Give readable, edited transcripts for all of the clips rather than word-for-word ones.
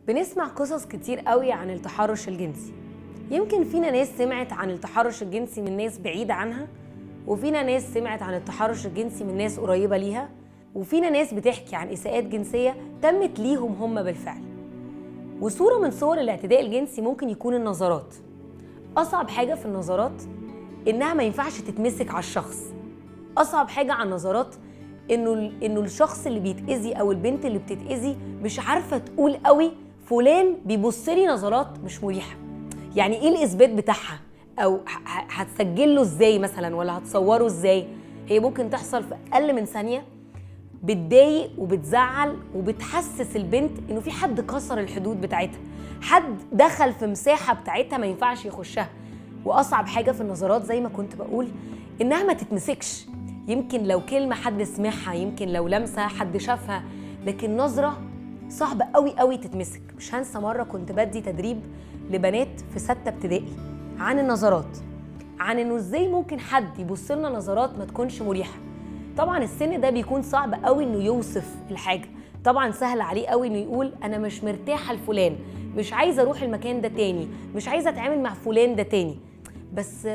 بنسمع قصص كتير قوي عن التحرش الجنسي. يمكن فينا ناس سمعت عن التحرش الجنسي من ناس بعيدة عنها، وفينا ناس سمعت عن التحرش الجنسي من ناس قريبة ليها، وفينا ناس بتحكي عن إساءات جنسية تمت ليهم هم بالفعل. وصورة من صور الاعتداء الجنسي ممكن يكون النظرات. أصعب حاجة في النظرات إنها ما ينفعش تتمسك على الشخص. أصعب حاجة على النظرات إنه الشخص اللي بيتأذي أو البنت اللي بتتأذي مش عارفة تقول قوي فلان بيبصلي نظرات مش مريحة. يعني إيه الإثبات بتاعها؟ أو هتسجله إزاي مثلا، ولا هتصوره إزاي؟ هي ممكن تحصل في أقل من ثانية، بتضايق وبتزعل وبتحسس البنت إنه في حد كسر الحدود بتاعتها، حد دخل في مساحة بتاعتها ما ينفعش يخشها. وأصعب حاجة في النظرات زي ما كنت بقول إنها ما تتمسكش. يمكن لو كلمة حد سمعها، يمكن لو لمسة حد شافها، لكن نظرة صعبة قوي قوي تتمسك. مش هنسى مرة كنت بدي تدريب لبنات في 6 ابتدائي عن النظرات، عن إنه إزاي ممكن حد يبص لنا نظرات ما تكونش مريحة. طبعا السن ده بيكون صعب قوي إنه يوصف الحاجة. طبعا سهل عليه قوي إنه يقول أنا مش مرتاحة لفلان، مش عايزة أروح المكان ده تاني، مش عايزة أتعامل مع فلان ده تاني. بس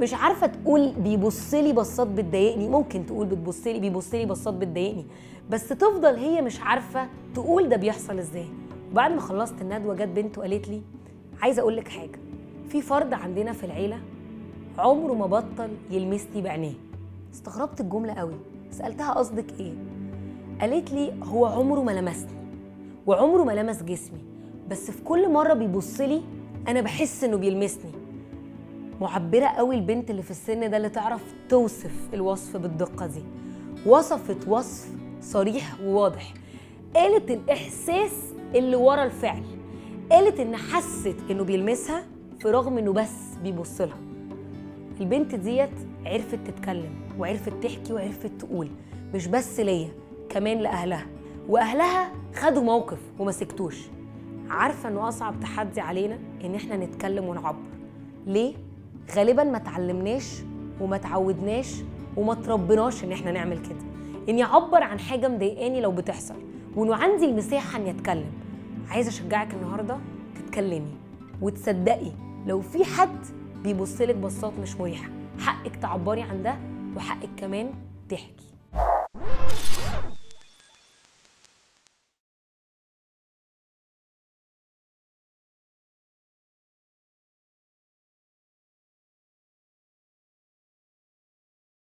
مش عارفه تقول بيبصلي بصات بتضايقني. ممكن تقول بيبصلي بصات بتضايقني، بس تفضل هي مش عارفه تقول ده بيحصل ازاي. بعد ما خلصت الندوه جت بنت وقالت لي عايزه اقول لك حاجه، في فرد عندنا في العيله عمره ما بطل يلمسني بعينيه. استغربت الجمله قوي، سالتها قصدك ايه؟ قالت لي هو عمره ما لمسني وعمره ما لمس جسمي، بس في كل مره بيبصلي انا بحس انه بيلمسني. معبرة قوي البنت اللي في السن ده اللي تعرف توصف الوصف بالدقة دي. وصفت وصف صريح وواضح، قالت الإحساس اللي ورا الفعل، قالت إن حست إنه بيلمسها في رغم إنه بس بيبصلها. البنت ديت عرفت تتكلم وعرفت تحكي وعرفت تقول، مش بس ليا، كمان لأهلها، وأهلها خدوا موقف وما سكتوش. عارفة إنه أصعب تحدي علينا إن إحنا نتكلم ونعبر. ليه؟ غالباً ما تعلمناش وما تعودناش وما تربناش ان احنا نعمل كده، اني اعبر عن حاجه مضايقاني لو بتحصل، وانه عندي المساحه اني اتكلم. عايزه اشجعك النهارده تتكلمي وتصدقي لو في حد بيبصلك بصات مش مريحه، حقك تعبري عن ده وحقك كمان تحكي.